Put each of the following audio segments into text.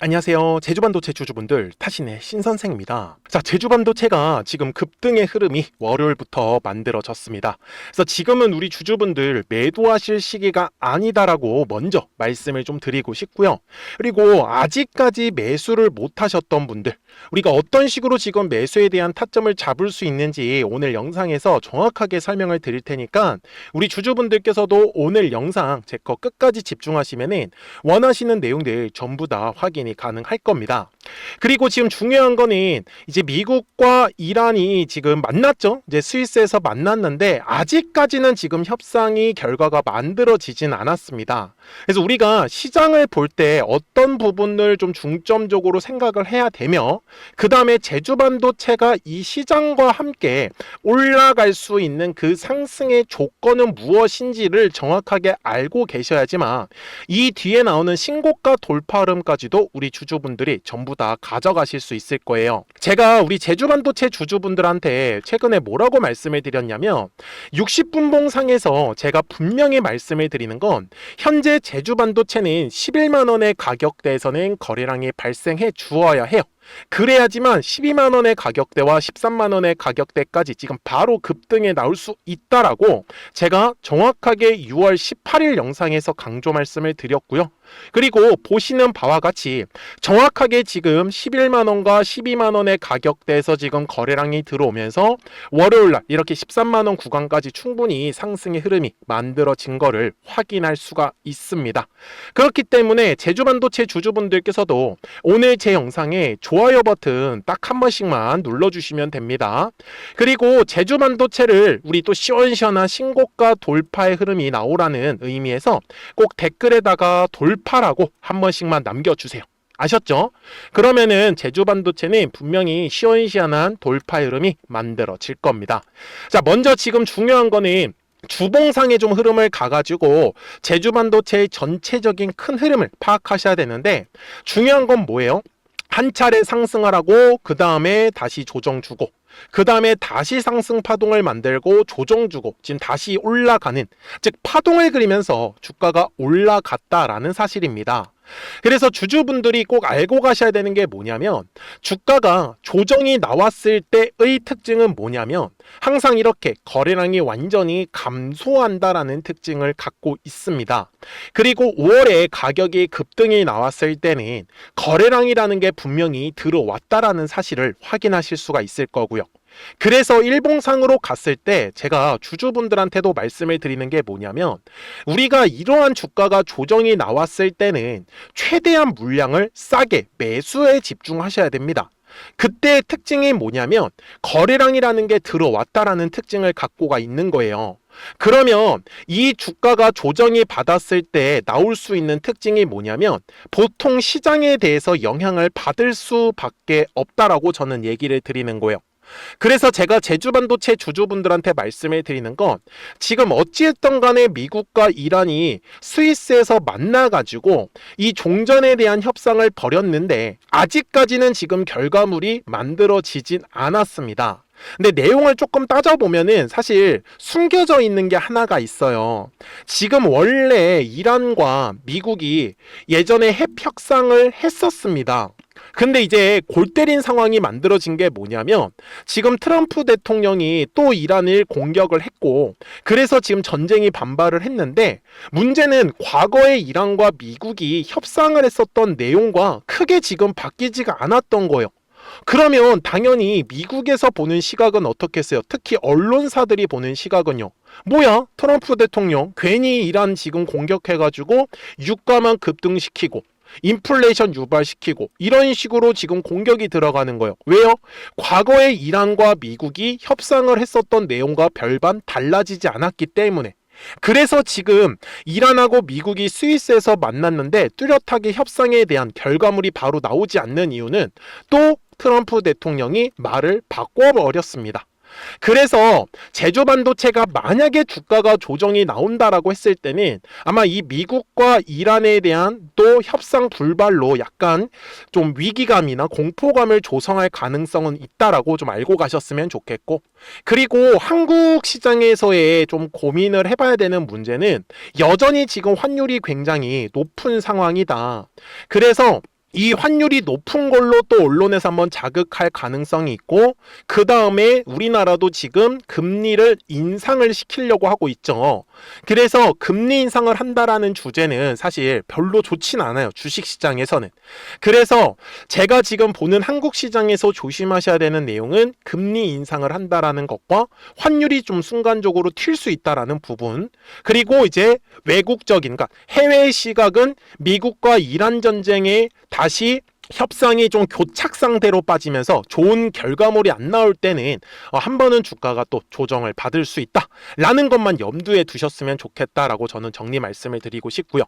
안녕하세요. 제주반도체 주주분들, 타신의 신선생입니다. 자, 제주반도체가 지금 급등의 흐름이 월요일부터 만들어졌습니다. 그래서 지금은 우리 주주분들 매도하실 시기가 아니다라고 먼저 말씀을 좀 드리고 싶고요. 그리고 아직까지 매수를 못 하셨던 분들, 우리가 어떤 식으로 지금 매수에 대한 타점을 잡을 수 있는지 오늘 영상에서 정확하게 설명을 드릴 테니까 우리 주주분들께서도 오늘 영상 제 거 끝까지 집중하시면은 원하시는 내용들 전부 다 확인이 가능할 겁니다. 그리고 지금 중요한 거는 이제 미국과 이란이 지금 만났죠. 이제 스위스에서 만났는데 아직까지는 지금 협상이 결과가 만들어지진 않았습니다. 그래서 우리가 시장을 볼 때 어떤 부분을 좀 중점적으로 생각을 해야 되며 그 다음에 제주반도체가 이 시장과 함께 올라갈 수 있는 그 상승의 조건은 무엇인지를 정확하게 알고 계셔야지만 이 뒤에 나오는 신고가 돌파 흐름까지도 우리 주주분들이 전부 다 가져가실 수 있을 거예요. 제가 우리 제주반도체 주주분들한테 최근에 뭐라고 말씀을 드렸냐면 60분봉 상에서 제가 분명히 말씀을 드리는 건 현재 제주반도체는 11만원의 가격대에서는 거래량이 발생해 주어야 해요. 그래야지만 12만원의 가격대와 13만원의 가격대까지 지금 바로 급등에 나올 수 있다라고 제가 정확하게 6월 18일 영상에서 강조 말씀을 드렸고요. 그리고 보시는 바와 같이 정확하게 지금 11만원과 12만원의 가격대에서 지금 거래량이 들어오면서 월요일날 이렇게 13만원 구간까지 충분히 상승의 흐름이 만들어진 거를 확인할 수가 있습니다. 그렇기 때문에 제주반도체 주주분들께서도 오늘 제 영상에 좋아요 버튼 딱 한 번씩만 눌러주시면 됩니다. 그리고 제주반도체를 우리 또 시원시원한 신고가 돌파의 흐름이 나오라는 의미에서 꼭 댓글에다가 돌파라고 한 번씩만 남겨주세요. 아셨죠? 그러면은 제주반도체는 분명히 시원시원한 돌파 흐름이 만들어질 겁니다. 자, 먼저 지금 중요한 거는 주봉상의 좀 흐름을 가가지고 제주반도체의 전체적인 큰 흐름을 파악하셔야 되는데 중요한 건 뭐예요? 한 차례 상승을 하고 그 다음에 다시 조정 주고 그 다음에 다시 상승 파동을 만들고 조정 주고 지금 다시 올라가는, 즉 파동을 그리면서 주가가 올라갔다라는 사실입니다. 그래서 주주분들이 꼭 알고 가셔야 되는 게 뭐냐면 주가가 조정이 나왔을 때의 특징은 뭐냐면 항상 이렇게 거래량이 완전히 감소한다라는 특징을 갖고 있습니다. 그리고 5월에 가격이 급등이 나왔을 때는 거래량이라는 게 분명히 들어왔다라는 사실을 확인하실 수가 있을 거고요. 그래서 일봉상으로 갔을 때 제가 주주분들한테도 말씀을 드리는 게 뭐냐면 우리가 이러한 주가가 조정이 나왔을 때는 최대한 물량을 싸게 매수에 집중하셔야 됩니다. 그때의 특징이 뭐냐면 거래량이라는 게 들어왔다라는 특징을 갖고가 있는 거예요. 그러면 이 주가가 조정이 받았을 때 나올 수 있는 특징이 뭐냐면 보통 시장에 대해서 영향을 받을 수밖에 없다라고 저는 얘기를 드리는 거예요. 그래서 제가 제주반도체 주주분들한테 말씀을 드리는 건 지금 어찌했던 간에 미국과 이란이 스위스에서 만나가지고 이 종전에 대한 협상을 벌였는데 아직까지는 지금 결과물이 만들어지진 않았습니다. 근데 내용을 조금 따져보면은 사실 숨겨져 있는 게 하나가 있어요. 지금 원래 이란과 미국이 예전에 핵 협상을 했었습니다. 근데 이제 골 때린 상황이 만들어진 게 뭐냐면 지금 트럼프 대통령이 또 이란을 공격을 했고 그래서 지금 전쟁이 반발을 했는데 문제는 과거에 이란과 미국이 협상을 했었던 내용과 크게 지금 바뀌지가 않았던 거예요. 그러면 당연히 미국에서 보는 시각은 어떻겠어요? 특히 언론사들이 보는 시각은요. 뭐야? 트럼프 대통령 괜히 이란 지금 공격해가지고 유가만 급등시키고 인플레이션 유발시키고 이런 식으로 지금 공격이 들어가는 거예요. 왜요? 과거에 이란과 미국이 협상을 했었던 내용과 별반 달라지지 않았기 때문에. 그래서 지금 이란하고 미국이 스위스에서 만났는데 뚜렷하게 협상에 대한 결과물이 바로 나오지 않는 이유는 또 트럼프 대통령이 말을 바꿔버렸습니다. 그래서 제주반도체가 만약에 주가가 조정이 나온다라고 했을 때는 아마 이 미국과 이란에 대한 또 협상 불발로 약간 좀 위기감이나 공포감을 조성할 가능성은 있다라고 좀 알고 가셨으면 좋겠고, 그리고 한국 시장에서의 좀 고민을 해봐야 되는 문제는 여전히 지금 환율이 굉장히 높은 상황이다. 그래서 이 환율이 높은 걸로 또 언론에서 한번 자극할 가능성이 있고, 그 다음에 우리나라도 지금 금리를 인상을 시키려고 하고 있죠. 그래서 금리 인상을 한다라는 주제는 사실 별로 좋진 않아요, 주식시장에서는. 그래서 제가 지금 보는 한국 시장에서 조심하셔야 되는 내용은 금리 인상을 한다라는 것과 환율이 좀 순간적으로 튈 수 있다라는 부분, 그리고 이제 외국적인, 그러니까 해외 시각은 미국과 이란 전쟁에 다시 협상이 좀 교착 상태로 빠지면서 좋은 결과물이 안 나올 때는 한 번은 주가가 또 조정을 받을 수 있다라는 것만 염두에 두셨으면 좋겠다라고 저는 정리 말씀을 드리고 싶고요.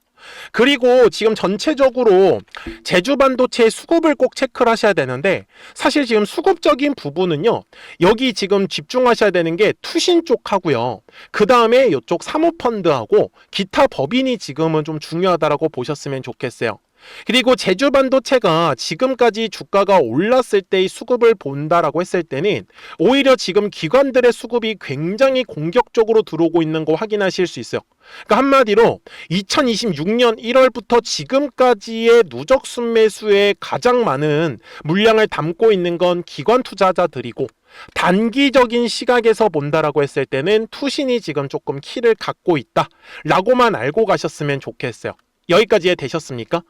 그리고 지금 전체적으로 제주 반도체 수급을 꼭 체크를 하셔야 되는데, 사실 지금 수급적인 부분은요, 여기 지금 집중하셔야 되는 게 투신 쪽하고요, 그 다음에 이쪽 사모펀드하고 기타 법인이 지금은 좀 중요하다라고 보셨으면 좋겠어요. 그리고 제주 반도체가 지금까지 주가가 올랐을 때의 수급을 본다라고 했을 때는 오히려 지금 기관들의 수급이 굉장히 공격적으로 들어오고 있는 거 확인하실 수 있어요. 그러니까 한마디로 2026년 1월부터 지금까지의 누적 순매수에 가장 많은 물량을 담고 있는 건 기관 투자자들이고, 단기적인 시각에서 본다라고 했을 때는 투신이 지금 조금 키를 갖고 있다라고만 알고 가셨으면 좋겠어요. 여기까지 이해되셨습니까?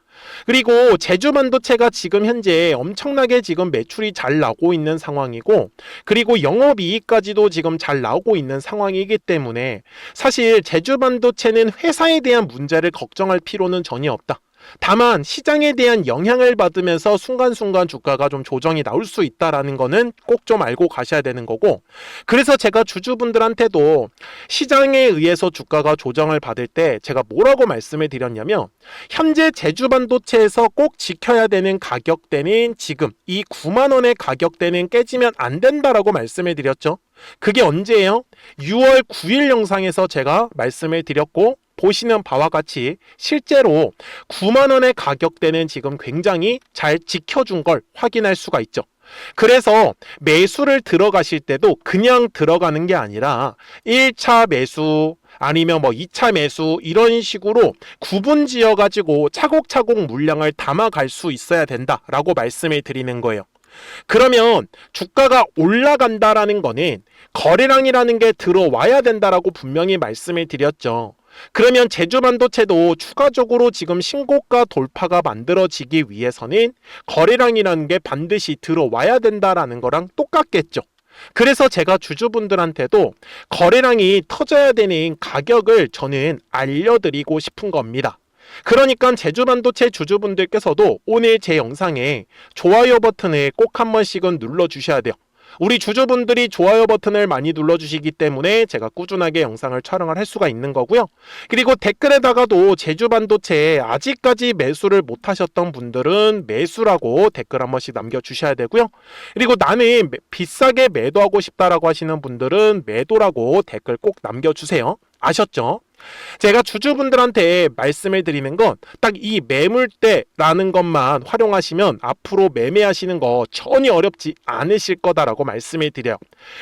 그리고 제주 반도체가 지금 현재 엄청나게 지금 매출이 잘 나오고 있는 상황이고, 그리고 영업이익까지도 지금 잘 나오고 있는 상황이기 때문에 사실 제주 반도체는 회사에 대한 문제를 걱정할 필요는 전혀 없다. 다만 시장에 대한 영향을 받으면서 순간순간 주가가 좀 조정이 나올 수 있다라는 거는 꼭 좀 알고 가셔야 되는 거고, 그래서 제가 주주분들한테도 시장에 의해서 주가가 조정을 받을 때 제가 뭐라고 말씀을 드렸냐면, 현재 제주 반도체에서 꼭 지켜야 되는 가격대는 지금 이 9만 원의 가격대는 깨지면 안 된다라고 말씀을 드렸죠. 그게 언제예요? 6월 9일 영상에서 제가 말씀을 드렸고, 보시는 바와 같이 실제로 9만 원의 가격대는 지금 굉장히 잘 지켜준 걸 확인할 수가 있죠. 그래서 매수를 들어가실 때도 그냥 들어가는 게 아니라 1차 매수 아니면 뭐 2차 매수 이런 식으로 구분 지어 가지고 차곡차곡 물량을 담아갈 수 있어야 된다라고 말씀을 드리는 거예요. 그러면 주가가 올라간다라는 거는 거래량이라는 게 들어와야 된다라고 분명히 말씀을 드렸죠. 그러면 제주 반도체도 추가적으로 지금 신고가 돌파가 만들어지기 위해서는 거래량이라는 게 반드시 들어와야 된다라는 거랑 똑같겠죠. 그래서 제가 주주분들한테도 거래량이 터져야 되는 가격을 저는 알려드리고 싶은 겁니다. 그러니까 제주 반도체 주주분들께서도 오늘 제 영상에 좋아요 버튼을 꼭 한 번씩은 눌러주셔야 돼요. 우리 주주분들이 좋아요 버튼을 많이 눌러주시기 때문에 제가 꾸준하게 영상을 촬영을 할 수가 있는 거고요. 그리고 댓글에다가도 제주 반도체에 아직까지 매수를 못 하셨던 분들은 매수라고 댓글 한 번씩 남겨주셔야 되고요. 그리고 나는 비싸게 매도하고 싶다라고 하시는 분들은 매도라고 댓글 꼭 남겨주세요. 아셨죠? 제가 주주분들한테 말씀을 드리는 건 딱 이 매물대라는 것만 활용하시면 앞으로 매매하시는 거 전혀 어렵지 않으실 거다라고 말씀을 드려요.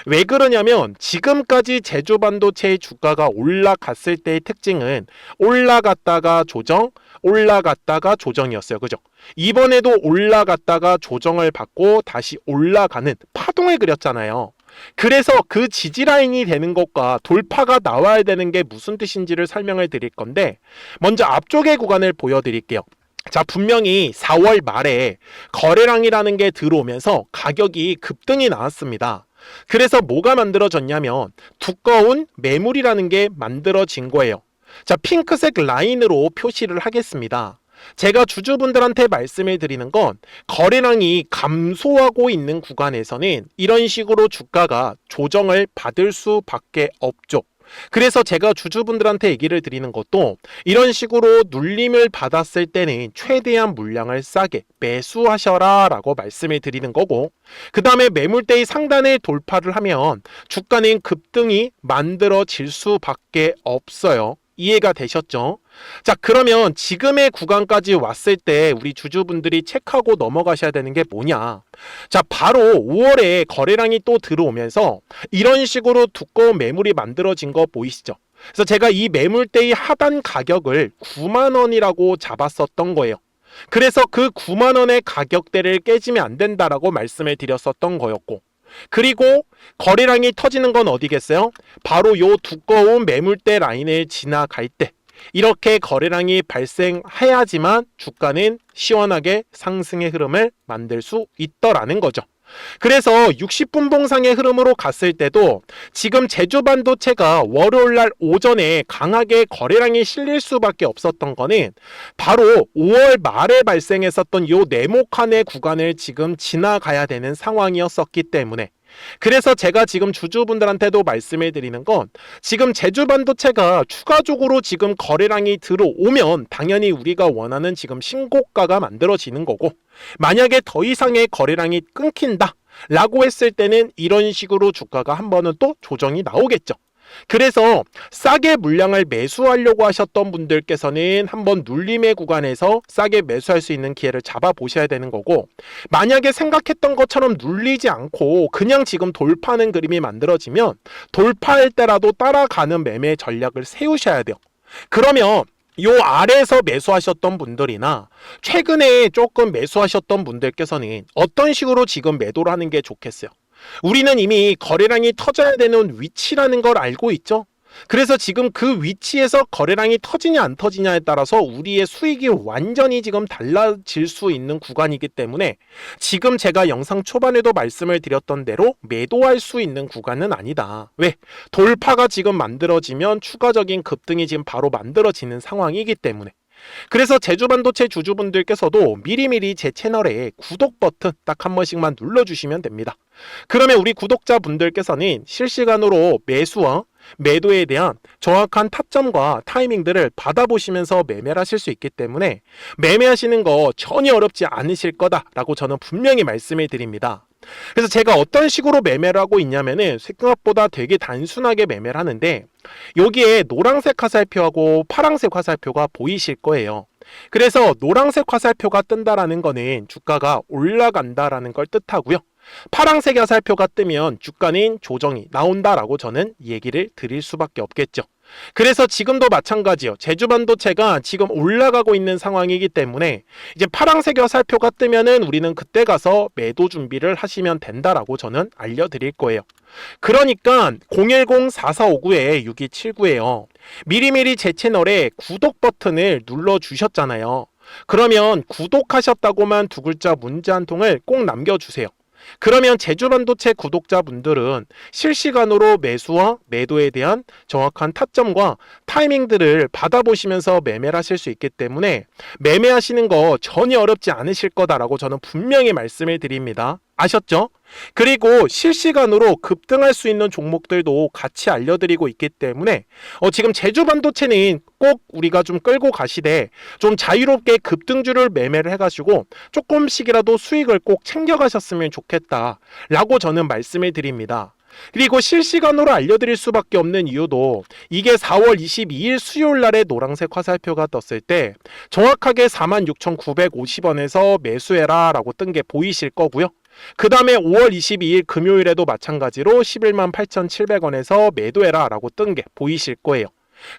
왜 그러냐면 지금까지 제주 반도체의 주가가 올라갔을 때의 특징은 올라갔다가 조정, 올라갔다가 조정이었어요. 그죠? 이번에도 올라갔다가 조정을 받고 다시 올라가는 파동을 그렸잖아요. 그래서 그 지지라인이 되는 것과 돌파가 나와야 되는 게 무슨 뜻인지를 설명을 드릴 건데, 먼저 앞쪽의 구간을 보여드릴게요. 자, 분명히 4월 말에 거래량이라는 게 들어오면서 가격이 급등이 나왔습니다. 그래서 뭐가 만들어졌냐면 두꺼운 매물이라는 게 만들어진 거예요. 자, 핑크색 라인으로 표시를 하겠습니다. 제가 주주분들한테 말씀을 드리는 건 거래량이 감소하고 있는 구간에서는 이런 식으로 주가가 조정을 받을 수밖에 없죠. 그래서 제가 주주분들한테 얘기를 드리는 것도 이런 식으로 눌림을 받았을 때는 최대한 물량을 싸게 매수하셔라 라고 말씀을 드리는 거고, 그 다음에 매물대의 상단을 돌파를 하면 주가는 급등이 만들어질 수밖에 없어요. 이해가 되셨죠? 자, 그러면 지금의 구간까지 왔을 때 우리 주주분들이 체크하고 넘어가셔야 되는 게 뭐냐? 자, 바로 5월에 거래량이 또 들어오면서 이런 식으로 두꺼운 매물이 만들어진 거 보이시죠? 그래서 제가 이 매물대의 하단 가격을 9만 원이라고 잡았었던 거예요. 그래서 그 9만 원의 가격대를 깨지면 안 된다라고 말씀을 드렸었던 거였고, 그리고 거래량이 터지는 건 어디겠어요? 바로 요 두꺼운 매물대 라인을 지나갈 때 이렇게 거래량이 발생해야지만 주가는 시원하게 상승의 흐름을 만들 수 있더라는 거죠. 그래서 60분 봉상의 흐름으로 갔을 때도 지금 제주반도체가 월요일날 오전에 강하게 거래량이 실릴 수밖에 없었던 거는 바로 5월 말에 발생했었던 요 네모칸의 구간을 지금 지나가야 되는 상황이었었기 때문에, 그래서 제가 지금 주주분들한테도 말씀을 드리는 건, 지금 제주반도체가 추가적으로 지금 거래량이 들어오면 당연히 우리가 원하는 지금 신고가가 만들어지는 거고, 만약에 더 이상의 거래량이 끊긴다 라고 했을 때는 이런 식으로 주가가 한 번은 또 조정이 나오겠죠. 그래서 싸게 물량을 매수하려고 하셨던 분들께서는 한번 눌림의 구간에서 싸게 매수할 수 있는 기회를 잡아보셔야 되는 거고, 만약에 생각했던 것처럼 눌리지 않고 그냥 지금 돌파하는 그림이 만들어지면 돌파할 때라도 따라가는 매매 전략을 세우셔야 돼요. 그러면 요 아래에서 매수하셨던 분들이나 최근에 조금 매수하셨던 분들께서는 어떤 식으로 지금 매도를 하는 게 좋겠어요? 우리는 이미 거래량이 터져야 되는 위치라는 걸 알고 있죠. 그래서 지금 그 위치에서 거래량이 터지냐 안 터지냐에 따라서 우리의 수익이 완전히 지금 달라질 수 있는 구간이기 때문에, 지금 제가 영상 초반에도 말씀을 드렸던 대로 매도할 수 있는 구간은 아니다. 왜? 돌파가 지금 만들어지면 추가적인 급등이 지금 바로 만들어지는 상황이기 때문에. 그래서 제주반도체 주주분들께서도 미리미리 제 채널에 구독 버튼 딱 한 번씩만 눌러주시면 됩니다. 그러면 우리 구독자분들께서는 실시간으로 매수와 매도에 대한 정확한 타점과 타이밍들을 받아보시면서 매매를 하실 수 있기 때문에 매매하시는 거 전혀 어렵지 않으실 거다라고 저는 분명히 말씀을 드립니다. 그래서 제가 어떤 식으로 매매를 하고 있냐면은 생각보다 되게 단순하게 매매를 하는데, 여기에 노란색 화살표하고 파란색 화살표가 보이실 거예요. 그래서 노란색 화살표가 뜬다라는 거는 주가가 올라간다라는 걸 뜻하고요. 파란색 화살표가 뜨면 주가는 조정이 나온다라고 저는 얘기를 드릴 수밖에 없겠죠. 그래서 지금도 마찬가지요. 제주반도체가 지금 올라가고 있는 상황이기 때문에 이제 파란색 화살표가 뜨면은 우리는 그때 가서 매도 준비를 하시면 된다라고 저는 알려드릴 거예요. 그러니까 010-4459-6279에요. 미리미리 제 채널에 구독 버튼을 눌러주셨잖아요. 그러면 구독하셨다고만 두 글자 문자 한 통을 꼭 남겨주세요. 그러면 제주반도체 구독자분들은 실시간으로 매수와 매도에 대한 정확한 타점과 타이밍들을 받아보시면서 매매를 하실 수 있기 때문에 매매하시는 거 전혀 어렵지 않으실 거다라고 저는 분명히 말씀을 드립니다. 아셨죠? 그리고 실시간으로 급등할 수 있는 종목들도 같이 알려드리고 있기 때문에 지금 제주반도체는 꼭 우리가 좀 끌고 가시되 좀 자유롭게 급등주를 매매를 해가지고 조금씩이라도 수익을 꼭 챙겨가셨으면 좋겠다라고 저는 말씀을 드립니다. 그리고 실시간으로 알려드릴 수밖에 없는 이유도, 이게 4월 22일 수요일 날에 노란색 화살표가 떴을 때 정확하게 46,950원에서 매수해라 라고 뜬 게 보이실 거고요. 그 다음에 5월 22일 금요일에도 마찬가지로 118,700원에서 매도해라 라고 뜬 게 보이실 거예요.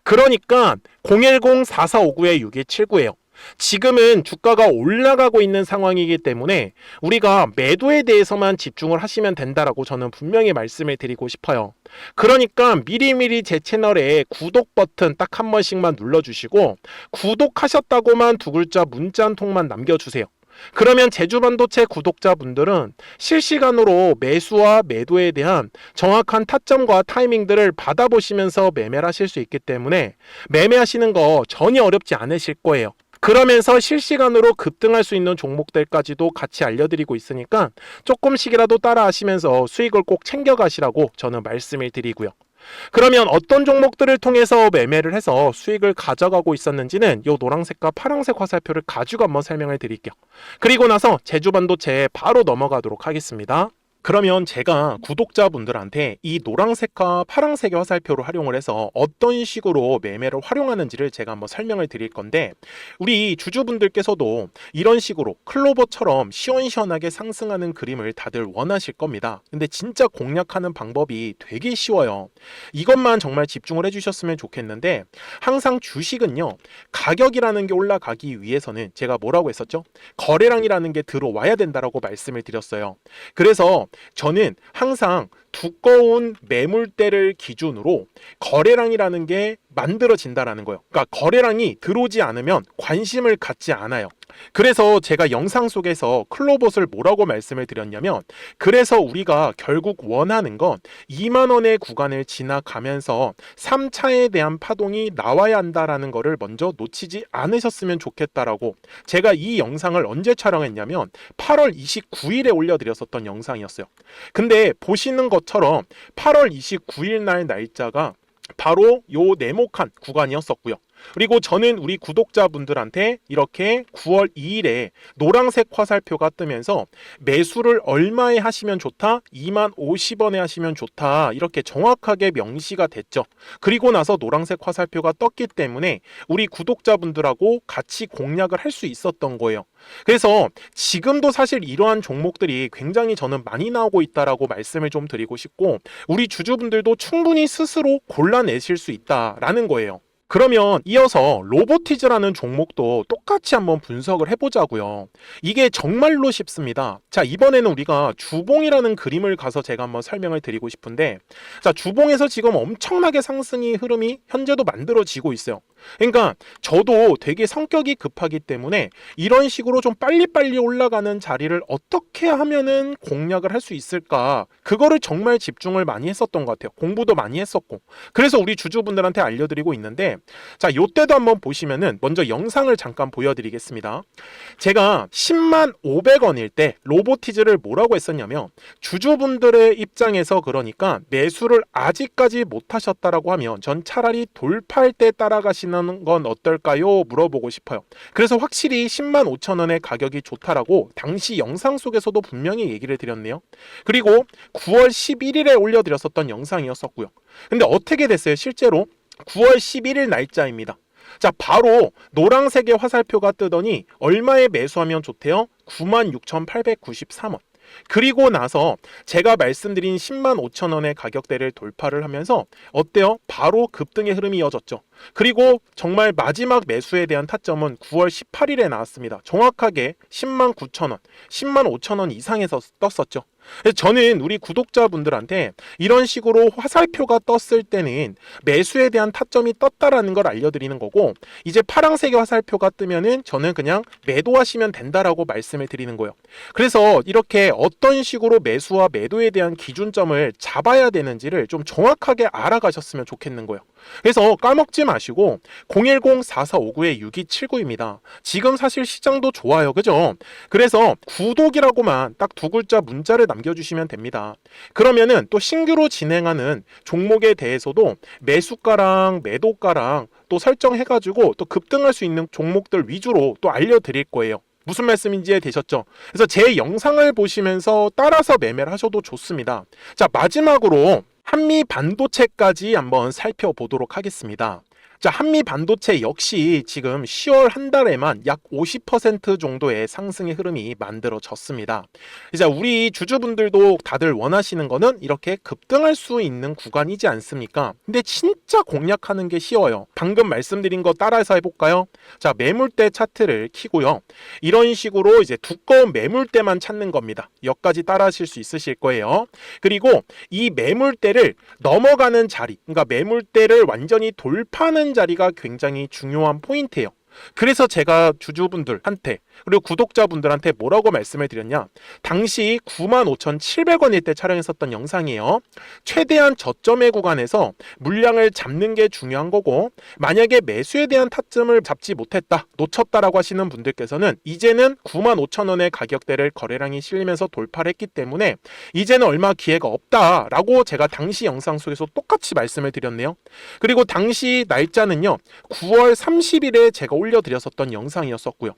그러니까 010-4459-6279예요. 지금은 주가가 올라가고 있는 상황이기 때문에 우리가 매도에 대해서만 집중을 하시면 된다라고 저는 분명히 말씀을 드리고 싶어요. 그러니까 미리미리 제 채널에 구독 버튼 딱 한 번씩만 눌러주시고, 구독하셨다고만 두 글자 문자 한 통만 남겨주세요. 그러면 제주반도체 구독자분들은 실시간으로 매수와 매도에 대한 정확한 타점과 타이밍들을 받아보시면서 매매를 하실 수 있기 때문에 매매하시는 거 전혀 어렵지 않으실 거예요. 그러면서 실시간으로 급등할 수 있는 종목들까지도 같이 알려드리고 있으니까 조금씩이라도 따라 하시면서 수익을 꼭 챙겨가시라고 저는 말씀을 드리고요. 그러면 어떤 종목들을 통해서 매매를 해서 수익을 가져가고 있었는지는 이 노란색과 파란색 화살표를 가지고 한번 설명을 드릴게요. 그리고 나서 제주반도체에 바로 넘어가도록 하겠습니다. 그러면 제가 구독자분들한테 이 노란색과 파란색의 화살표를 활용을 해서 어떤 식으로 매매를 활용하는지를 제가 한번 설명을 드릴 건데, 우리 주주분들께서도 이런 식으로 클로버처럼 시원시원하게 상승하는 그림을 다들 원하실 겁니다. 근데 진짜 공략하는 방법이 되게 쉬워요. 이것만 정말 집중을 해주셨으면 좋겠는데, 항상 주식은요, 가격이라는 게 올라가기 위해서는 제가 뭐라고 했었죠? 거래량이라는 게 들어와야 된다라고 말씀을 드렸어요. 그래서 저는 항상 두꺼운 매물대를 기준으로 거래량이라는 게 만들어진다라는 거예요. 그러니까 거래량이 들어오지 않으면 관심을 갖지 않아요. 그래서 제가 영상 속에서 클로봇을 뭐라고 말씀을 드렸냐면, 그래서 우리가 결국 원하는 건 2만 원의 구간을 지나가면서 3차에 대한 파동이 나와야 한다라는 거를 먼저 놓치지 않으셨으면 좋겠다라고, 제가 이 영상을 언제 촬영했냐면 8월 29일에 올려드렸었던 영상이었어요. 근데 보시는 것처럼 8월 29일 날 날짜가 바로 요 네모칸 구간이었었고요. 그리고 저는 우리 구독자분들한테 이렇게 9월 2일에 노란색 화살표가 뜨면서 매수를 얼마에 하시면 좋다? 2만 50원에 하시면 좋다. 이렇게 정확하게 명시가 됐죠. 그리고 나서 노란색 화살표가 떴기 때문에 우리 구독자분들하고 같이 공략을 할 수 있었던 거예요. 그래서 지금도 사실 이러한 종목들이 굉장히 저는 많이 나오고 있다라고 말씀을 좀 드리고 싶고, 우리 주주분들도 충분히 스스로 골라내실 수 있다라는 거예요. 그러면 이어서 로보티즈라는 종목도 똑같이 한번 분석을 해보자고요. 이게 정말로 쉽습니다. 자, 이번에는 우리가 주봉이라는 그림을 가서 제가 한번 설명을 드리고 싶은데, 자, 주봉에서 지금 엄청나게 상승이 흐름이 현재도 만들어지고 있어요. 그러니까 저도 되게 성격이 급하기 때문에 이런 식으로 좀 빨리빨리 올라가는 자리를 어떻게 하면은 공략을 할 수 있을까, 그거를 정말 집중을 많이 했었던 것 같아요. 공부도 많이 했었고. 그래서 우리 주주분들한테 알려드리고 있는데, 자, 요때도 한번 보시면은 먼저 영상을 잠깐 보여드리겠습니다. 제가 10만 500원일 때 로보티즈를 뭐라고 했었냐면, 주주분들의 입장에서 그러니까 매수를 아직까지 못 하셨다라고 하면 전 차라리 돌파할 때 따라가시는 건 어떨까요? 물어보고 싶어요. 그래서 확실히 10만 5천 원의 가격이 좋다라고 당시 영상 속에서도 분명히 얘기를 드렸네요. 그리고 9월 11일에 올려드렸었던 영상이었었고요. 근데 어떻게 됐어요? 실제로 9월 11일 날짜입니다. 자, 바로 노란색의 화살표가 뜨더니 얼마에 매수하면 좋대요? 96,893원. 그리고 나서 제가 말씀드린 10만 5천 원의 가격대를 돌파를 하면서 어때요? 바로 급등의 흐름이 이어졌죠. 그리고 정말 마지막 매수에 대한 타점은 9월 18일에 나왔습니다. 정확하게 10만 9천 원, 10만 5천 원 이상에서 떴었죠. 저는 우리 구독자분들한테 이런 식으로 화살표가 떴을 때는 매수에 대한 타점이 떴다라는 걸 알려드리는 거고, 이제 파란색의 화살표가 뜨면은 저는 그냥 매도하시면 된다라고 말씀을 드리는 거예요. 그래서 이렇게 어떤 식으로 매수와 매도에 대한 기준점을 잡아야 되는지를 좀 정확하게 알아가셨으면 좋겠는 거예요. 그래서 까먹지 마시고 010-4459-6279입니다. 지금 사실 시장도 좋아요, 그죠? 그래서 구독이라고만 딱 두 글자 문자를 남겨주시면 됩니다. 그러면은 또 신규로 진행하는 종목에 대해서도 매수가랑 매도가랑 또 설정해가지고 또 급등할 수 있는 종목들 위주로 또 알려드릴 거예요. 무슨 말씀인지 되셨죠? 그래서 제 영상을 보시면서 따라서 매매를 하셔도 좋습니다. 자, 마지막으로 한미 반도체까지 한번 살펴보도록 하겠습니다. 자, 한미 반도체 역시 지금 10월 한 달에만 약 50% 정도의 상승의 흐름이 만들어졌습니다. 이제 우리 주주분들도 다들 원하시는 거는 이렇게 급등할 수 있는 구간이지 않습니까? 근데 진짜 공략하는 게 쉬워요. 방금 말씀드린 거 따라서 해볼까요? 자, 매물대 차트를 키고요. 이런 식으로 이제 두꺼운 매물대만 찾는 겁니다. 여기까지 따라 하실 수 있으실 거예요. 그리고 이 매물대를 넘어가는 자리, 그러니까 매물대를 완전히 돌파하는 자리가 굉장히 중요한 포인트예요. 그래서 제가 주주분들한테 그리고 구독자분들한테 뭐라고 말씀을 드렸냐, 당시 95,700원일 때 촬영했었던 영상이에요. 최대한 저점의 구간에서 물량을 잡는 게 중요한 거고, 만약에 매수에 대한 타점을 잡지 못했다, 놓쳤다라고 하시는 분들께서는 이제는 95,000원의 가격대를 거래량이 실리면서 돌파를 했기 때문에 이제는 얼마 기회가 없다라고 제가 당시 영상 속에서 똑같이 말씀을 드렸네요. 그리고 당시 날짜는요, 9월 30일에 제가 올려드렸었던 영상이었었고요.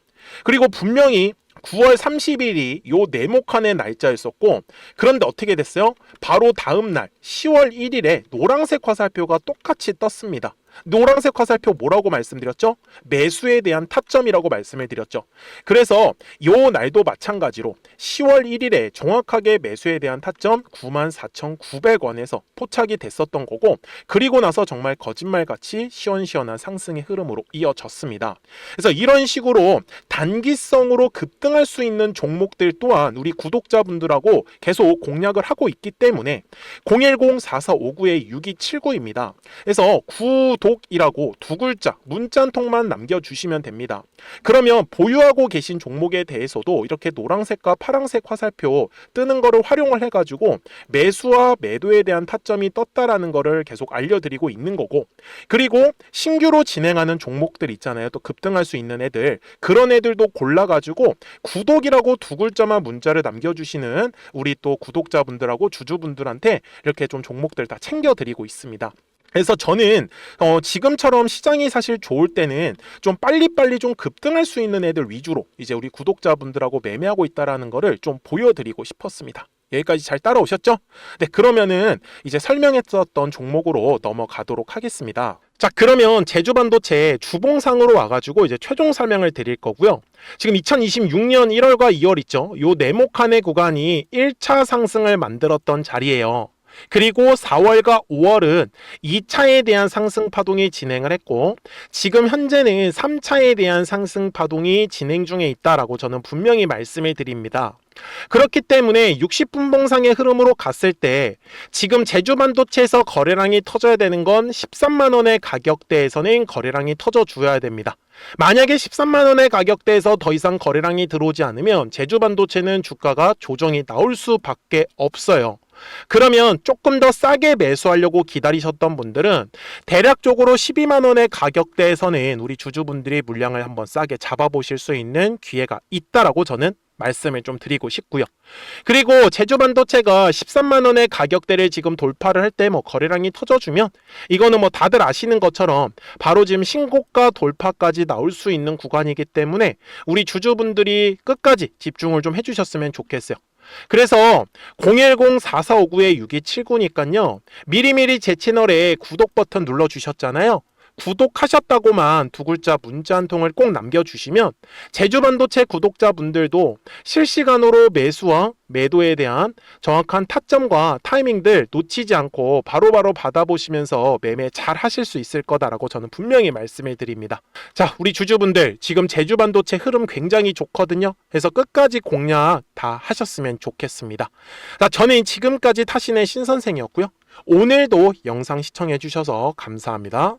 그리고 분명히 9월 30일이 요 네모칸의 날짜였었고, 그런데 어떻게 됐어요? 바로 다음 날 10월 1일에 노란색 화살표가 똑같이 떴습니다. 노란색 화살표 뭐라고 말씀드렸죠? 매수에 대한 타점이라고 말씀을 드렸죠. 그래서 요 날도 마찬가지로 10월 1일에 정확하게 매수에 대한 타점 94,900원에서 포착이 됐었던 거고, 그리고 나서 정말 거짓말같이 시원시원한 상승의 흐름으로 이어졌습니다. 그래서 이런 식으로 단기성으로 급등할 수 있는 종목들 또한 우리 구독자분들하고 계속 공략을 하고 있기 때문에 010-4459-6279입니다. 그래서 구독이라고 두 글자 문자 한 통만 남겨주시면 됩니다. 그러면 보유하고 계신 종목에 대해서도 이렇게 노란색과 파란색 화살표 뜨는 거를 활용을 해가지고 매수와 매도에 대한 타점이 떴다라는 거를 계속 알려드리고 있는 거고, 그리고 신규로 진행하는 종목들 있잖아요. 또 급등할 수 있는 애들, 그런 애들도 골라가지고 구독이라고 두 글자만 문자를 남겨주시는 우리 또 구독자분들하고 주주분들한테 이렇게 좀 종목들 다 챙겨드리고 있습니다. 그래서 저는 지금처럼 시장이 사실 좋을 때는 좀 빨리빨리 좀 급등할 수 있는 애들 위주로 이제 우리 구독자분들하고 매매하고 있다라는 거를 좀 보여드리고 싶었습니다. 여기까지 잘 따라오셨죠? 네, 그러면은 이제 설명했었던 종목으로 넘어가도록 하겠습니다. 자, 그러면 제주반도체 주봉상으로 와가지고 이제 최종 설명을 드릴 거고요. 지금 2026년 1월과 2월 있죠? 요 네모칸의 구간이 1차 상승을 만들었던 자리예요. 그리고 4월과 5월은 2차에 대한 상승 파동이 진행을 했고, 지금 현재는 3차에 대한 상승 파동이 진행 중에 있다라고 저는 분명히 말씀을 드립니다. 그렇기 때문에 60분봉상의 흐름으로 갔을 때 지금 제주반도체에서 거래량이 터져야 되는 건 13만 원의 가격대에서는 거래량이 터져줘야 됩니다. 만약에 13만 원의 가격대에서 더 이상 거래량이 들어오지 않으면 제주반도체는 주가가 조정이 나올 수밖에 없어요. 그러면 조금 더 싸게 매수하려고 기다리셨던 분들은 대략적으로 12만 원의 가격대에서는 우리 주주분들이 물량을 한번 싸게 잡아보실 수 있는 기회가 있다라고 저는 말씀을 좀 드리고 싶고요. 그리고 제주반도체가 13만 원의 가격대를 지금 돌파를 할 때 뭐 거래량이 터져주면 이거는 뭐 다들 아시는 것처럼 바로 지금 신고가 돌파까지 나올 수 있는 구간이기 때문에 우리 주주분들이 끝까지 집중을 좀 해주셨으면 좋겠어요. 그래서 010-4459-6279니까요. 미리미리 제 채널에 구독 버튼 눌러주셨잖아요. 구독하셨다고만 두 글자 문자 한 통을 꼭 남겨주시면 제주반도체 구독자분들도 실시간으로 매수와 매도에 대한 정확한 타점과 타이밍들 놓치지 않고 바로바로 받아보시면서 매매 잘 하실 수 있을 거다라고 저는 분명히 말씀을 드립니다. 자, 우리 주주분들 지금 제주반도체 흐름 굉장히 좋거든요. 그래서 끝까지 공략 다 하셨으면 좋겠습니다. 자, 저는 지금까지 타신의 신선생이었고요. 오늘도 영상 시청해 주셔서 감사합니다.